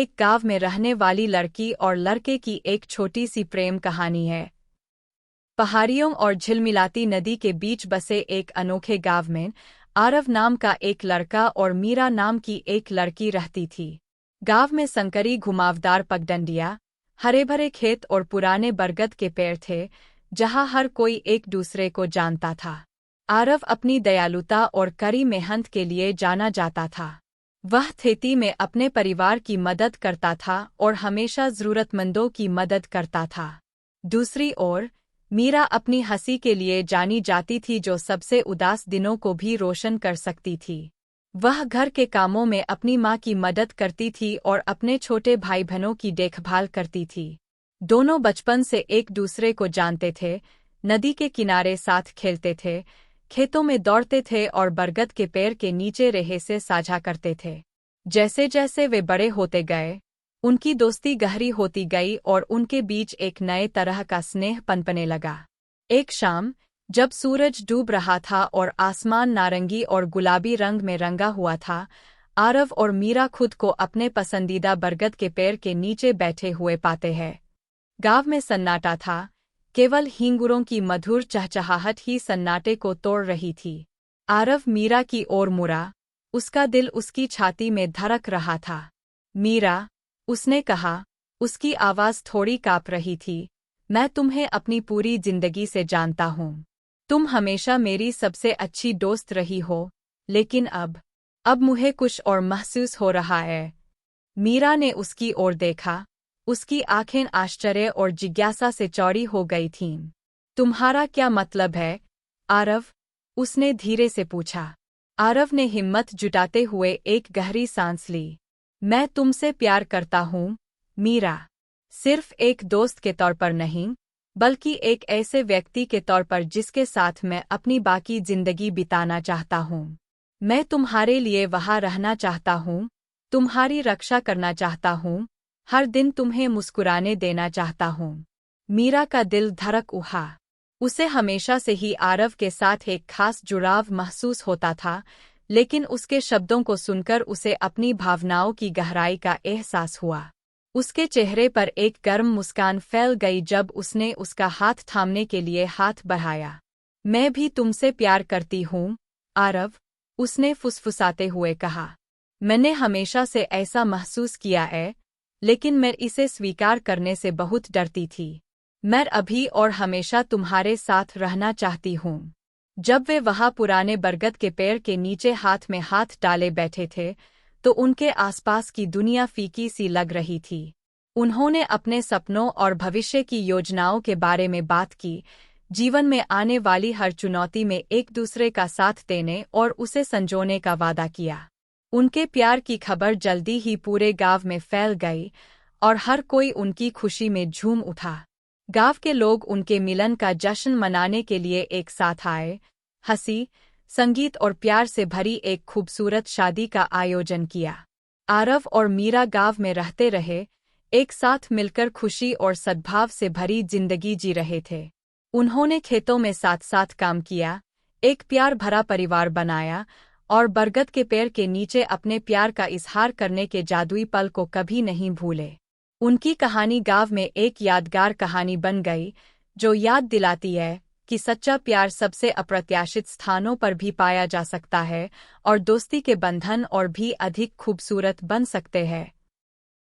एक गांव में रहने वाली लड़की और लड़के की एक छोटी सी प्रेम कहानी है। पहाड़ियों और झिलमिलाती नदी के बीच बसे एक अनोखे गांव में आरव नाम का एक लड़का और मीरा नाम की एक लड़की रहती थी। गांव में संकरी घुमावदार पगडंडियां, हरे भरे खेत और पुराने बरगद के पेड़ थे, जहां हर कोई एक दूसरे को जानता था। आरव अपनी दयालुता और कड़ी मेहनत के लिए जाना जाता था। वह खेती में अपने परिवार की मदद करता था और हमेशा जरूरतमंदों की मदद करता था। दूसरी ओर मीरा अपनी हंसी के लिए जानी जाती थी, जो सबसे उदास दिनों को भी रोशन कर सकती थी। वह घर के कामों में अपनी माँ की मदद करती थी और अपने छोटे भाई बहनों की देखभाल करती थी। दोनों बचपन से एक दूसरे को जानते थे, नदी के किनारे साथ खेलते थे, खेतों में दौड़ते थे और बरगद के पेड़ के नीचे रहेसे साझा करते थे। जैसे जैसे वे बड़े होते गए, उनकी दोस्ती गहरी होती गई और उनके बीच एक नए तरह का स्नेह पनपने लगा। एक शाम, जब सूरज डूब रहा था और आसमान नारंगी और गुलाबी रंग में रंगा हुआ था, आरव और मीरा खुद को अपने पसंदीदा बरगद के पेड़ के नीचे बैठे हुए पाते हैं। गांव में सन्नाटा था, केवल हिंगुरों की मधुर चहचहाहट ही सन्नाटे को तोड़ रही थी। आरव मीरा की ओर मुड़ा, उसका दिल उसकी छाती में धड़क रहा था। मीरा, उसने कहा, उसकी आवाज़ थोड़ी काँप रही थी, मैं तुम्हें अपनी पूरी जिंदगी से जानता हूँ। तुम हमेशा मेरी सबसे अच्छी दोस्त रही हो, लेकिन अब मुझे कुछ और महसूस हो रहा है। मीरा ने उसकी ओर देखा, उसकी आंखें आश्चर्य और जिज्ञासा से चौड़ी हो गई थीं। तुम्हारा क्या मतलब है, आरव? उसने धीरे से पूछा। आरव ने हिम्मत जुटाते हुए एक गहरी सांस ली। मैं तुमसे प्यार करता हूँ, मीरा। सिर्फ एक दोस्त के तौर पर नहीं, बल्कि एक ऐसे व्यक्ति के तौर पर जिसके साथ मैं अपनी बाकी जिंदगी बिताना चाहता हूँ। मैं तुम्हारे लिए वहाँ रहना चाहता हूँ, तुम्हारी रक्षा करना चाहता हूँ, हर दिन तुम्हें मुस्कुराने देना चाहता हूँ। मीरा का दिल धड़क उठा। उसे हमेशा से ही आरव के साथ एक खास जुड़ाव महसूस होता था, लेकिन उसके शब्दों को सुनकर उसे अपनी भावनाओं की गहराई का एहसास हुआ। उसके चेहरे पर एक गर्म मुस्कान फैल गई जब उसने उसका हाथ थामने के लिए हाथ बढ़ाया। मैं भी तुमसे प्यार करती हूँ, आरव, उसने फुसफुसाते हुए कहा। मैंने हमेशा से ऐसा महसूस किया है, लेकिन मैं इसे स्वीकार करने से बहुत डरती थी। मैं अभी और हमेशा तुम्हारे साथ रहना चाहती हूँ। जब वे वहाँ पुराने बरगद के पेड़ के नीचे हाथ में हाथ डाले बैठे थे, तो उनके आसपास की दुनिया फीकी सी लग रही थी। उन्होंने अपने सपनों और भविष्य की योजनाओं के बारे में बात की, जीवन में आने वाली हर चुनौती में एक दूसरे का साथ देने और उसे संजोने का वादा किया। उनके प्यार की खबर जल्दी ही पूरे गांव में फैल गई और हर कोई उनकी खुशी में झूम उठा। गांव के लोग उनके मिलन का जश्न मनाने के लिए एक साथ आए, हंसी, संगीत और प्यार से भरी एक खूबसूरत शादी का आयोजन किया। आरव और मीरा गांव में रहते रहे, एक साथ मिलकर खुशी और सद्भाव से भरी जिंदगी जी रहे थे। उन्होंने खेतों में साथ साथ काम किया, एक प्यार भरा परिवार बनाया और बरगद के पेड़ के नीचे अपने प्यार का इजहार करने के जादुई पल को कभी नहीं भूले। उनकी कहानी गांव में एक यादगार कहानी बन गई, जो याद दिलाती है कि सच्चा प्यार सबसे अप्रत्याशित स्थानों पर भी पाया जा सकता है और दोस्ती के बंधन और भी अधिक खूबसूरत बन सकते हैं।